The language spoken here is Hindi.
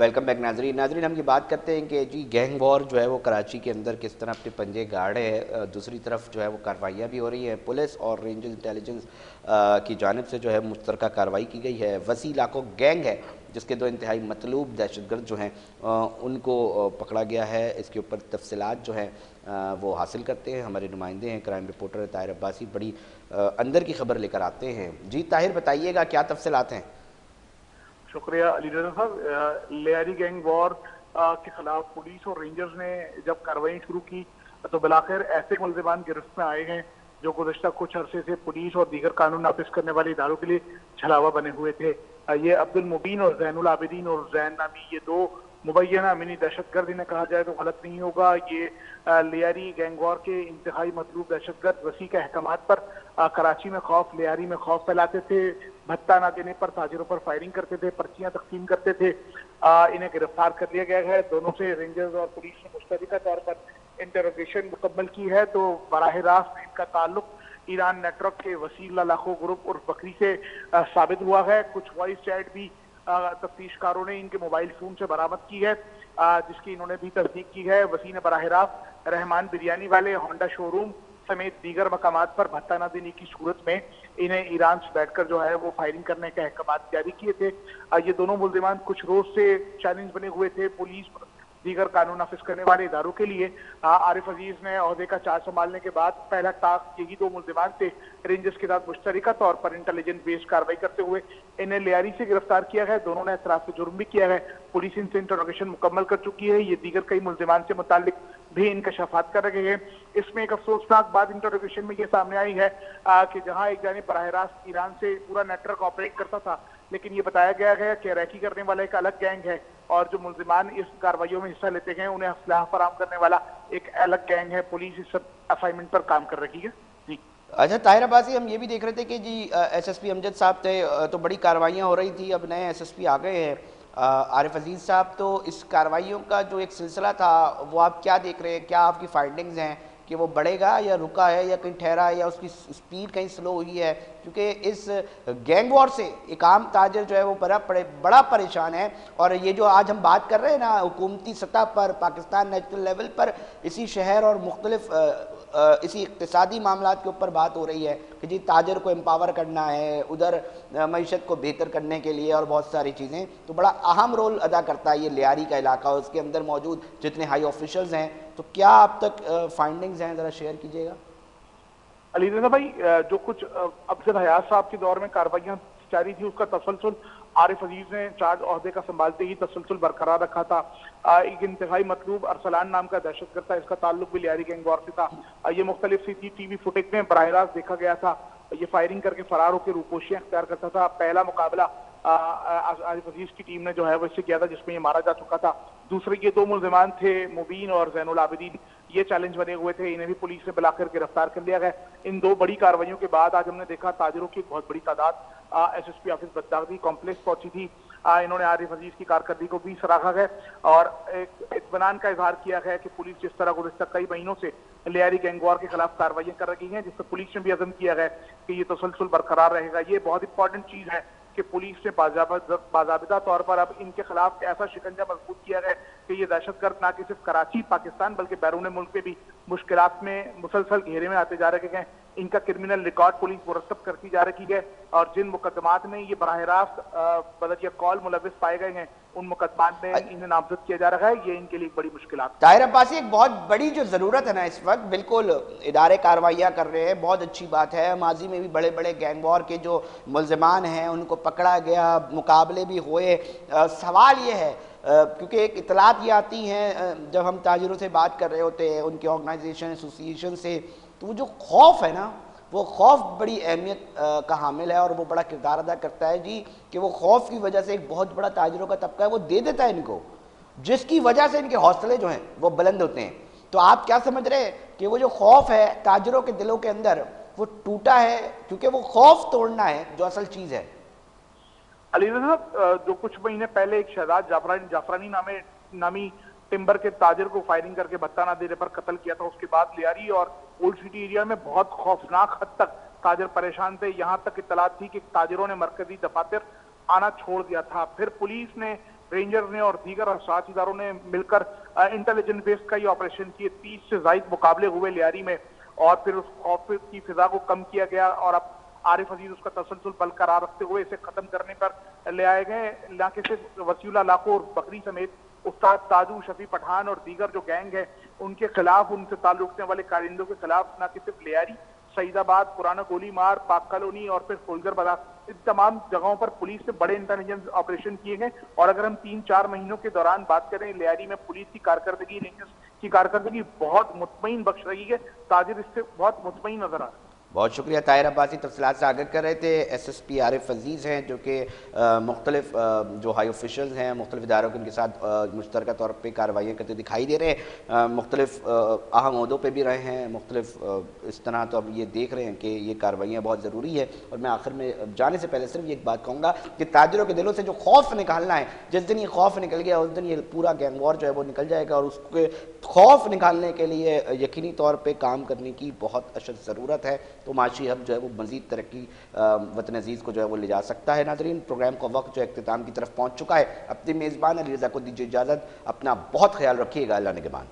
वेलकम बैक नाजरीन। हम ये बात करते हैं कि जी गैंग वॉर जो है वो कराची के अंदर किस तरह अपने पंजे गाड़ है। दूसरी तरफ जो है वो कार्रवाइयाँ भी हो रही हैं। पुलिस और रेंजर्स इंटेलिजेंस की जानिब से जो है मुश्तरका कार्रवाई की गई है। वसी इलाकों गैंग है जिसके दो इंतहाई मतलूब दहशतगर्द जो हैं उनको पकड़ा गया है। इसके ऊपर तफसीलात जो हैं वो हासिल करते हैं हमारे नुमाइंदे हैं क्राइम रिपोर्टर ताहिर अब्बासी, बड़ी अंदर की खबर लेकर आते हैं। जी ताहिर, बताइएगा क्या तफसीलात हैं। शुक्रिया अली रजा साहब। लियारी गैंग वॉर के खिलाफ पुलिस और रेंजर्स ने जब कार्रवाई शुरू की तो बिलाखिर ऐसे मुलजिमान गिरफ्त में आए हैं जो गुज़श्ता कुछ अरसे से पुलिस और दीगर कानून नाफिज करने वाले इदारों के लिए छलावा बने हुए थे। ये अब्दुल मुबीन और जैनुल आबिदीन और जैन नामी ये दो मुबैना मिनी दहशतगर्द इन्हें कहा जाए तो गलत नहीं होगा। ये लियारी गैंग वॉर के इंतहाई मतलूब दहशतगर्द वसी के अहकामात पर कराची में खौफ, लियारी में खौफ फैलाते थे, भत्ता न देने पर ताजिरों पर फायरिंग करते थे, पर्चियां तकसीम करते थे। इन्हें गिरफ्तार कर लिया गया है। दोनों से रेंजर्स और पुलिस ने मुश्तरका तौर पर इंटरोगेशन मुकम्मल की है। तो बराह रास्त इनका ताल्लुक ईरान नेटवर्क के वसीला लाखों ग्रुप और बकरी से साबित हुआ है। कुछ वॉइस चैट भी तफ्तीशकारों ने इनके मोबाइल फोन से बरामद की है, जिसकी इन्होंने भी तस्दीक की है। वसी ने बराह रास्त रहमान बिरयानी वाले होंडा शोरूम समेत दीगर मकामात पर भत्ता न देने की सूरत में इन्हें ईरान से बैठकर जो है वो फायरिंग करने के अहकाम जारी किए थे। ये दोनों मुल्जिमान कुछ रोज से चैलेंज बने हुए थे पुलिस दीगर कानून नाफिज करने वाले इदारों के लिए। आरिफ अजीज ने ओहदे का चार्ज संभालने के बाद पहला टास्क यही दो मुल्जिमान थे। रेंजर्स के साथ मुश्तरका तौर पर इंटेलिजेंस बेस्ड कार्रवाई करते हुए इन्हें लियारी से गिरफ्तार किया है। दोनों ने एतराफ जुर्म भी किया है। पुलिस इनसे इंटरोगेशन मुकम्मल कर चुकी है। ये दीगर कई मुल्जिमान से मुतालिक भी इनकशाफात कर रहे हैं। इसमें एक अफसोसनाक बात इंटरोगेशन में ये सामने आई है कि जहां एक जानिब बराह रास्त ईरान से पूरा नेटवर्क ऑपरेट करता था, लेकिन ये बताया गया है कि रैकी करने वाला एक अलग गैंग है और जो मुल्जिमान इस कार्रवाइयों में हिस्सा लेते हैं उन्हें असलाह फराम करने वाला एक अलग गैंग है। पुलिस इस सब असाइनमेंट पर काम कर रही है। जी अच्छा ताहिर अब्बासी, हम ये भी देख रहे थे कि जी एसएसपी अमजद साहब थे तो बड़ी कार्रवाइयाँ हो रही थी, अब नए एसएसपी आ गए हैं आरिफ अजीज़ साहब। तो इस कार्रवाइयों का जो एक सिलसिला था वो आप क्या देख रहे हैं? क्या आपकी फाइंडिंग्स हैं कि वो बढ़ेगा या रुका है या कहीं ठहरा है या उसकी स्पीड कहीं स्लो हुई है? क्योंकि इस गैंग वॉर से एक आम ताजर जो है वो बड़ा परेशान है। और ये जो आज हम बात कर रहे हैं ना हुकूमती सतह पर, पाकिस्तान नेशनल लेवल पर, इसी शहर और मुख्तलिफ इसी इक्तिसादी मामलात के ऊपर बात हो रही है कि जी ताजर को एम्पावर करना है, उधर मईशत को बेहतर करने के लिए और बहुत सारी चीज़ें। तो बड़ा अहम रोल अदा करता है ये लियारी का इलाका और उसके अंदर मौजूद जितने हाई ऑफिशल्स हैं। तो क्या अब तक फाइंडिंग्स हैं, ज़रा शेयर कीजिएगा। अली रज़ा भाई, जो कुछ अफजल हयात साहब के दौर में कार्रवाइयां जारी थी उसका तसलसल आरिफ अजीज ने चार्ज ओहदे का संभालते ही तसलसल बरकरार रखा था। एक इंतहाई मतलूब अरसलान नाम का दहशतगर्द था, इसका ताल्लुक भी लियारी गैंग वॉर से था। ये मुख्तलिफ CCTV फुटेज में बराह रास्त देखा गया था। ये फायरिंग करके फरार होकर रूपोशियां अख्तियार करता था। पहला मुकाबला आरिफ अजीज की टीम ने जो है वो इससे किया था जिसमें ये मारा जा चुका था। दूसरे ये दो मुल्जिमान थे मुबीन और जैनुल आबिदीन, ये चैलेंज बने हुए थे। इन्हें भी पुलिस ने बुलाकर गिरफ्तार कर लिया गया। इन दो बड़ी कार्रवाइयों के बाद आज हमने देखा ताजरों की एक बहुत बड़ी तादाद SSP ऑफिस बगदादी कॉम्प्लेक्स पहुंची थी। इन्होंने आरिफ अजीज की कारकर्दगी को भी सराहा है और एक इत्मीनान का इजहार किया है कि पुलिस जिस तरह गुज़श्ता कई महीनों से लियारी गैंग वॉर के खिलाफ कार्रवाइयां कर रही हैं, जिससे पुलिस ने भी अज़म किया है कि ये तसलसल बरकरार रहेगा। ये बहुत इंपॉर्टेंट चीज है कि पुलिस ने बाज़ाबिता तौर पर अब इनके खिलाफ ऐसा शिकंजा मजबूत किया है कि ये दहशतगर्द न कि सिर्फ कराची पाकिस्तान बल्कि बैरून मुल्क में भी मुश्किलात में मुसलसल घेरे में आते जा रहे हैं। इनका क्रिमिनल रिकॉर्ड पुलिस मुरतब करती जा रही है और जिन मुकदमात में ये बराह रास्त बदरिया कॉल मुलविस पाए गए हैं उन मुकदमात में इन्हें नामजद किया जा रहा है। ये इनके लिए एक बड़ी मुश्किल है। ताहिर अब्बासी, एक बहुत बड़ी जो ज़रूरत है ना इस वक्त, बिल्कुल इदारे कार्रवाइयाँ कर रहे हैं, बहुत अच्छी बात है। माजी में भी बड़े बड़े गैंग वॉर के जो मुल्ज़िमान हैं उनको पकड़ा गया, मुकाबले भी हुए। सवाल ये है क्योंकि एक इतलात ये आती हैं जब हम ताजिरों से बात कर रहे होते हैं, उनके ऑर्गेनाइजेशन एसोसिएशन से, तो वो जो खौफ है ना, वो खौफ बड़ी अहमियत का हामिल है और वो बड़ा किरदार अदा करता है जी कि वो खौफ की वजह से एक बहुत बड़ा ताजिरों का तबका है वो दे देता है इनको, जिसकी वजह से इनके हौसले जो हैं वो बुलंद होते हैं। तो आप क्या समझ रहे हैं कि वो जो खौफ है ताजिरों के दिलों के अंदर वो टूटा है? क्योंकि वो खौफ तोड़ना है जो असल चीज़ है। अली साहब, जो कुछ महीने पहले एक शहजाद जाफरानी नामी टिम्बर के ताजिर को फायरिंग करके भत्ता न देने पर कत्ल किया था, उसके बाद लियारी और ओल्ड सिटी एरिया में बहुत खौफनाक हद तक ताजिर परेशान थे। यहां तक इत्तलात थी कि ताजिरों ने मरकजी दफातर आना छोड़ दिया था। फिर पुलिस ने रेंजर ने और दीगर अशात इदारों ने मिलकर इंटेलिजेंस बेस्ड का ये ऑपरेशन किए। 30 से ज्यादा मुकाबले हुए लियारी में और फिर उस खौफ की फिजा को कम किया गया और अब आरिफ अजीज उसका तसलसल बरकरार रखते हुए इसे खत्म करने पर ले आए गए। इलाके से वसीउल्लाह लाखो और बकरी समेत उस्ताद ताजू, शफी पठान और दीगर जो गैंग है उनके खिलाफ, उनसे ताल्लुक रखने वाले कारिंदों के खिलाफ न कि सिर्फ लियारी, सईदाबाद, पुराना गोली मार, पाक कॉलोनी और फिर फुलगर बाजार, इन तमाम जगहों पर पुलिस से बड़े इंटेलिजेंस ऑपरेशन किए गए। और अगर हम 3-4 महीनों के दौरान बात करें लियारी में पुलिस की कारकर्दगी, रेंजर्स की कारकर्दगी बहुत मुतमईन बख्श रही है। ताजिर इससे बहुत मुतमईन नजर आ रहा है। बहुत शुक्रिया ताहिर अब्बासी, तफसीलात से आगाह कर रहे थे। SSP आरिफ अजीज़ हैं जो कि मुख्तलिफ जो हाई ऑफिशल्स हैं मुख्तलिफ इदारों के उनके साथ मुश्तरका तौर पर कार्रवाइयाँ करते दिखाई दे रहे हैं। मुख्तलिफ अहम ओहदों पर भी रहे हैं मुख्तलिफ इस तरह। तो अब ये देख रहे हैं कि ये कार्रवाइयाँ बहुत ज़रूरी है। और मैं आखिर में जाने से पहले सिर्फ एक बात कहूँगा कि ताजिरों के दिलों से जो खौफ निकालना है, जिस दिन ये खौफ निकल गया उस दिन ये पूरा गैंग वॉर जो है वो निकल जाएगा। और उसके खौफ निकालने के लिए यकीनी तौर पर काम करने की बहुत अशद ज़रूरत है। तो माशी हब जो है वो मज़ीद तरक्की वतन अजीज़ को जो है वो ले जा सकता है। नाज़रीन, प्रोग्राम का वक्त जो है इख्तिताम की तरफ पहुँच चुका है। अपनी मेज़बान अली रज़ा को दीजिए इजाज़त। अपना बहुत ख्याल रखिएगा। अल्लाह निगहबान।